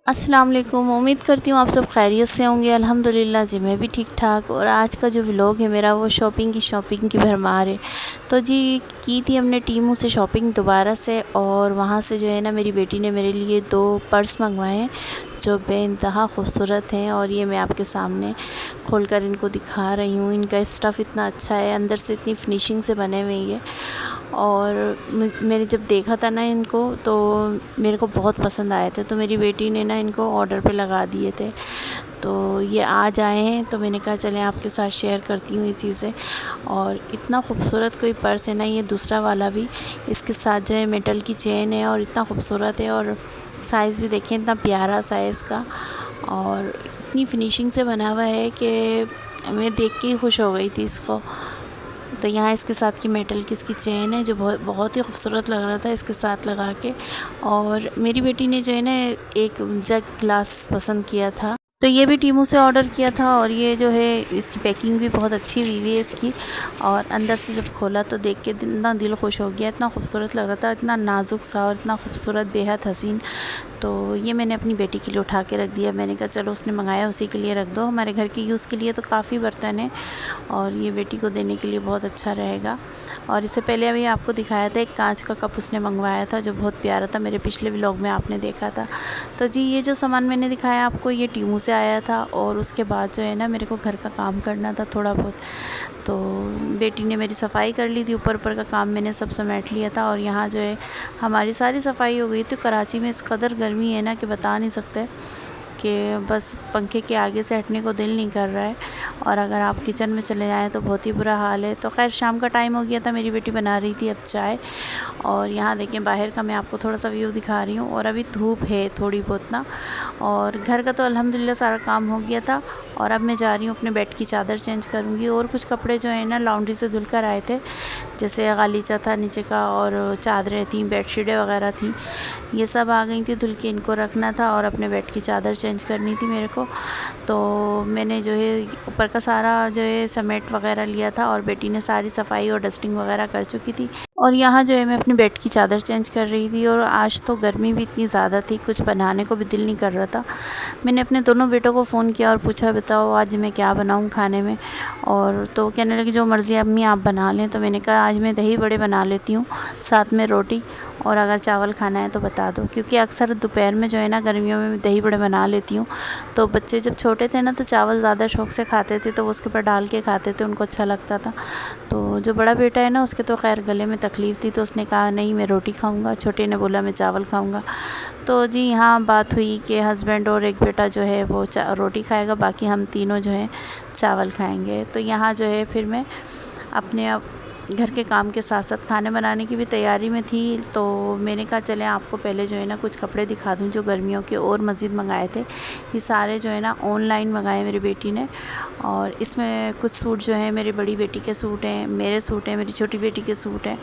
अस्सलाम वालेकुम। उम्मीद करती हूँ आप सब खैरियत से होंगे। अल्हम्दुलिल्लाह जी मैं भी ठीक ठाक। और आज का जो व्लॉग है मेरा वो शॉपिंग की भरमार है। तो जी की थी हमने टीमू से शॉपिंग दोबारा से, और वहाँ से जो है ना मेरी बेटी ने मेरे लिए 2 पर्स मंगवाए हैं जो बेइंतहा खूबसूरत हैं। और ये मैं आपके सामने खोलकर इनको दिखा रही हूँ। इनका स्टफ़ इतना अच्छा है, अंदर से इतनी फिनिशिंग से बने हुए हैं ये। और मैंने जब देखा था ना इनको तो मेरे को बहुत पसंद आए थे, तो मेरी बेटी ने ना इनको ऑर्डर पे लगा दिए थे। तो ये आज आए हैं तो मैंने कहा चलें आपके साथ शेयर करती हूँ ये चीज़ें। और इतना खूबसूरत कोई पर्स है ना ये दूसरा वाला भी, इसके साथ जो है मेटल की चेन है और इतना खूबसूरत है। और साइज़ भी देखें इतना प्यारा साइज़ का, और इतनी फिनिशिंग से बना हुआ है कि मैं देख के ही खुश हो गई थी इसको। तो यहाँ इसके साथ की मेटल की इसकी चेन है जो बहुत ही खूबसूरत लग रहा था इसके साथ लगा के। और मेरी बेटी ने जो है ना एक जग ग्लास पसंद किया था, तो ये भी टीमू से ऑर्डर किया था। और ये जो है इसकी पैकिंग भी बहुत अच्छी हुई है इसकी। और अंदर से जब खोला तो देख के इतना दिल खुश हो गया, इतना खूबसूरत लग रहा था, इतना नाजुक सा और इतना खूबसूरत, बेहद हसीन। तो ये मैंने अपनी बेटी के लिए उठा के रख दिया। मैंने कहा चलो उसने मंगाया उसी के लिए रख दो, हमारे घर के यूज़ के लिए तो काफ़ी बर्तन है और ये बेटी को देने के लिए बहुत अच्छा रहेगा। और इससे पहले अभी आपको दिखाया था एक कांच का कप उसने मंगवाया था जो बहुत प्यारा था, मेरे पिछले व्लॉग में आपने देखा था। तो जी ये जो सामान मैंने दिखाया आपको ये टीमू से आया था। और उसके बाद जो है ना मेरे को घर का काम करना था थोड़ा बहुत, तो बेटी ने मेरी सफाई कर ली थी, ऊपर का काम मैंने सब समेट लिया था। और यहाँ जो है हमारी सारी सफाई हो गई। तो कराची में इस कदर गर्मी है ना कि बता नहीं सकते, कि बस पंखे के आगे से हटने को दिल नहीं कर रहा है। और अगर आप किचन में चले जाएं तो बहुत ही बुरा हाल है। तो खैर शाम का टाइम हो गया था, मेरी बेटी बना रही थी अब चाय। और यहाँ देखें बाहर का मैं आपको थोड़ा सा व्यू दिखा रही हूँ। और अभी धूप है थोड़ी बहुत ना, और घर का तो अल्हम्दुलिल्लाह सारा काम हो गया था। और अब मैं जा रही हूँ अपने बेड की चादर चेंज करूँगी। और कुछ कपड़े जो है ना लॉन्ड्री से धुल कर आए थे, जैसे गालीचा था नीचे का और चादरें थी, बेडशीटें वगैरह थी, ये सब आ गई थी धुल के, इनको रखना था और अपने बेड की चादर चेंज करनी थी मेरे को। तो मैंने जो है ऊपर का सारा जो है समेट वगैरह लिया था और बेटी ने सारी सफाई और डस्टिंग वगैरह कर चुकी थी। और यहाँ जो है मैं अपने बेड की चादर चेंज कर रही थी। और आज तो गर्मी भी इतनी ज़्यादा थी, कुछ बनाने को भी दिल नहीं कर रहा था। मैंने अपने दोनों बेटों को फ़ोन किया और पूछा बताओ आज मैं क्या बनाऊँ खाने में। और तो कहने लगे जो मर्ज़ी अम्मी आप बना लें। तो मैंने कहा आज मैं दही बड़े बना लेती हूँ, साथ में रोटी, और अगर चावल खाना है तो बता दो। क्योंकि अक्सर दोपहर में जो है ना गर्मियों में मैं दही बड़े बना लेती हूँ। तो बच्चे जब छोटे थे ना तो चावल ज़्यादा शौक़ से खाते थे, तो वो उसके ऊपर डाल के खाते थे, उनको अच्छा लगता था। तो जो बड़ा बेटा है ना उसके तो खैर गले में तकलीफ़ थी, तो उसने कहा नहीं मैं रोटी खाऊंगा, छोटे ने बोला मैं चावल खाऊंगा। तो जी यहाँ बात हुई कि हस्बैंड और एक बेटा जो है वो रोटी खाएगा, बाकी हम तीनों जो है चावल खाएंगे। तो यहाँ जो है फिर मैं अपने घर के काम के साथ साथ खाने बनाने की भी तैयारी में थी। तो मैंने कहा चलें आपको पहले जो है ना कुछ कपड़े दिखा दूं जो गर्मियों के और मज़ीद मंगाए थे। ये सारे जो है ना ऑनलाइन मंगाए मेरी बेटी ने। और इसमें कुछ सूट जो है मेरी बड़ी बेटी के सूट हैं, मेरे सूट हैं, मेरी छोटी बेटी के सूट हैं।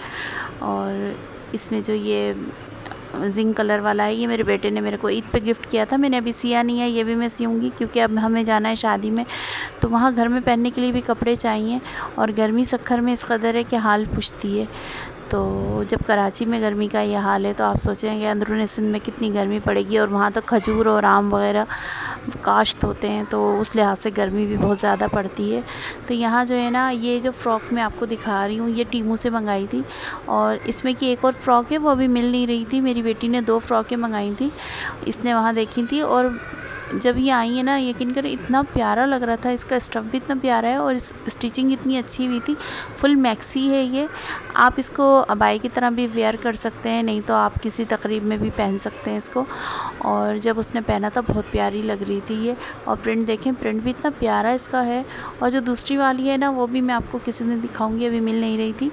और इसमें जो ये जिंक कलर वाला है ये मेरे बेटे ने मेरे को ईद पे गिफ्ट किया था, मैंने अभी सिया नहीं है, ये भी मैं सियूँगी क्योंकि अब हमें जाना है शादी में, तो वहाँ घर में पहनने के लिए भी कपड़े चाहिए। और गर्मी सखर में इस कदर है कि हाल पूछती है। तो जब कराची में गर्मी का ये हाल है तो आप सोचेंगे अंदरूनी सिंध में कितनी गर्मी पड़ेगी। और वहाँ तो खजूर और आम वगैरह काश्त होते हैं, तो उस लिहाज से गर्मी भी बहुत ज़्यादा पड़ती है। तो यहाँ जो है ना ये जो फ़्रॉक मैं आपको दिखा रही हूँ ये टीमू से मंगाई थी। और इसमें की एक और फ़्रॉक है वो अभी मिल नहीं रही थी, मेरी बेटी ने 2 फ़्रॉकें मंगाई थी, इसने वहाँ देखी थी। और जब ये आई है ना यकीन करें इतना प्यारा लग रहा था, इसका स्टफ़ भी इतना प्यारा है और इस स्टिचिंग इतनी अच्छी हुई थी। फुल मैक्सी है ये, आप इसको अबाई की तरह भी वेयर कर सकते हैं, नहीं तो आप किसी तकरीब में भी पहन सकते हैं इसको। और जब उसने पहना था बहुत प्यारी लग रही थी ये। और प्रिंट देखें, प्रिंट भी इतना प्यारा इसका है। और जो दूसरी वाली है ना वो भी मैं आपको किसी दिन दिखाऊंगी, अभी मिल नहीं रही थी,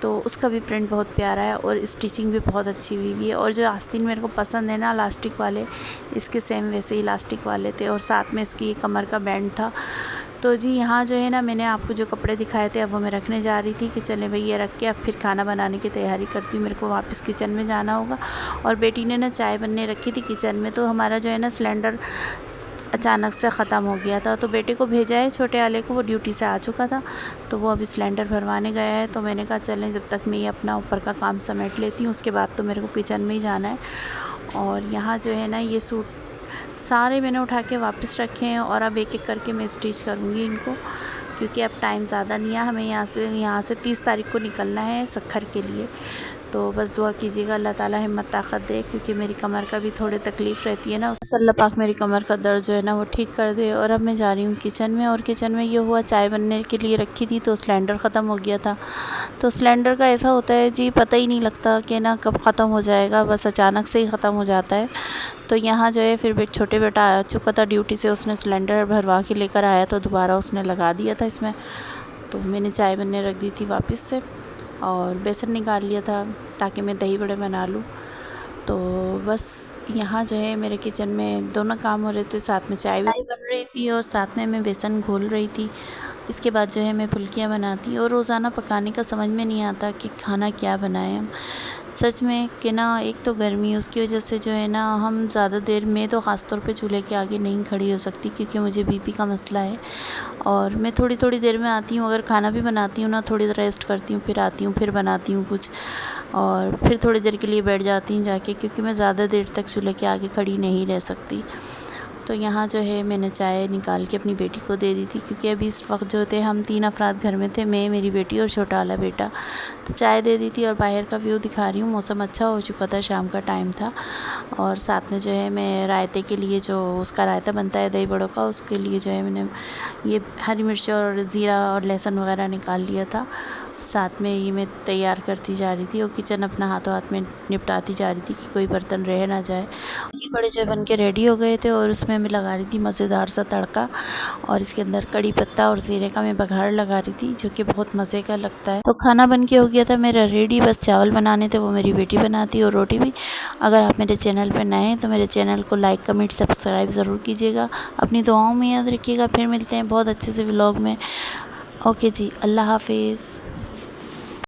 तो उसका भी प्रिंट बहुत प्यारा है और स्टिचिंग भी बहुत अच्छी हुई है। और जो आस्तीन मेरे को पसंद है ना इलास्टिक वाले, इसके सेम वैसे ही इलास्टिक वाले थे और साथ में इसकी कमर का बैंड था। तो जी यहाँ जो है ना मैंने आपको जो कपड़े दिखाए थे अब वो मैं रखने जा रही थी कि चलें भाई ये रख के अब फिर खाना बनाने की तैयारी करती हूँ, मेरे को वापस किचन में जाना होगा। और बेटी ने ना चाय बनने रखी थी किचन में, तो हमारा जो है ना सिलेंडर अचानक से ख़त्म हो गया था, तो बेटे को भेजा है छोटे वाले को, वो ड्यूटी से आ चुका था, तो वो अभी सिलेंडर भरवाने गया है। तो मैंने कहा चलें जब तक मैं ये अपना ऊपर का काम समेट लेती हूँ, उसके बाद तो मेरे को किचन में ही जाना है। और यहाँ जो है ना ये सूट सारे मैंने उठा के वापस रखे हैं और अब एक एक करके मैं स्टिच करूँगी इनको, क्योंकि अब टाइम ज़्यादा नहीं है, हमें यहाँ से 30 तारीख को निकलना है सखर के लिए। तो बस दुआ कीजिएगा अल्लाह ताला हिम्मत ताकत दे, क्योंकि मेरी कमर का भी थोड़ी तकलीफ़ रहती है ना, उससे अल्लाह पाक मेरी कमर का दर्द जो है ना वो ठीक कर दे। और अब मैं जा रही हूँ किचन में, और किचन में ये हुआ चाय बनने के लिए रखी थी तो सिलेंडर ख़त्म हो गया था। तो सिलेंडर का ऐसा होता है जी, पता ही नहीं लगता कि ना कब ख़त्म हो जाएगा, बस अचानक से ही ख़त्म हो जाता है। तो यहाँ जो है फिर छोटे बेटा आ चुका था ड्यूटी से, उसने सिलेंडर भरवा के लेकर आया तो दोबारा उसने लगा दिया था इसमें। तो मैंने चाय बनने रख दी थी वापस से, और बेसन निकाल लिया था ताकि मैं दही बड़े बना लूँ। तो बस यहाँ जो है मेरे किचन में दोनों काम हो रहे थे, साथ में चाय भी बन रही थी और साथ में मैं बेसन घोल रही थी। इसके बाद जो है मैं फुल्कियाँ बनाती, और रोज़ाना पकाने का समझ में नहीं आता कि खाना क्या बनाएं हम। सच में कि ना, एक तो गर्मी, उसकी वजह से जो है ना हम ज़्यादा देर में तो ख़ास तौर पे चूल्हे के आगे नहीं खड़ी हो सकती, क्योंकि मुझे बीपी का मसला है। और मैं थोड़ी थोड़ी देर में आती हूँ, अगर खाना भी बनाती हूँ ना, थोड़ी देर रेस्ट करती हूँ, फिर आती हूँ, फिर बनाती हूँ कुछ, और फिर थोड़ी देर के लिए बैठ जाती हूँ जाके, क्योंकि मैं ज़्यादा देर तक चूल्हे के आगे खड़ी नहीं रह सकती। तो यहाँ जो है मैंने चाय निकाल के अपनी बेटी को दे दी थी, क्योंकि अभी इस वक्त जो थे हम 3 अफराद घर में थे, मैं, मेरी बेटी और छोटा वाला बेटा। तो चाय दे दी थी और बाहर का व्यू दिखा रही हूँ। मौसम अच्छा हो चुका था, शाम का टाइम था। और साथ में जो है मैं रायते के लिए, जो उसका रायता बनता है दही बड़ों का, उसके लिए जो है मैंने ये हरी मिर्च और ज़ीरा और लहसुन वगैरह निकाल लिया था। साथ में ये मैं तैयार करती जा रही थी और किचन अपना हाथों हाथ में निपटाती जा रही थी कि कोई बर्तन रह ना जाए। ये बड़े जो बन के रेडी हो गए थे, और उसमें मैं लगा रही थी मज़ेदार सा तड़का, और इसके अंदर कड़ी पत्ता और ज़ीरे का मैं बघार लगा रही थी, जो कि बहुत मज़े का लगता है। तो खाना बन के हो गया था मेरा रेडी, बस चावल बनाने थे, वो मेरी बेटी बनाती, और रोटी भी। अगर आप मेरे चैनल पर नए हैं तो मेरे चैनल को लाइक, कमेंट, सब्सक्राइब ज़रूर कीजिएगा। अपनी दुआओं में याद रखिएगा। फिर मिलते हैं बहुत अच्छे से व्लॉग में। ओके जी, अल्लाह हाफिज़।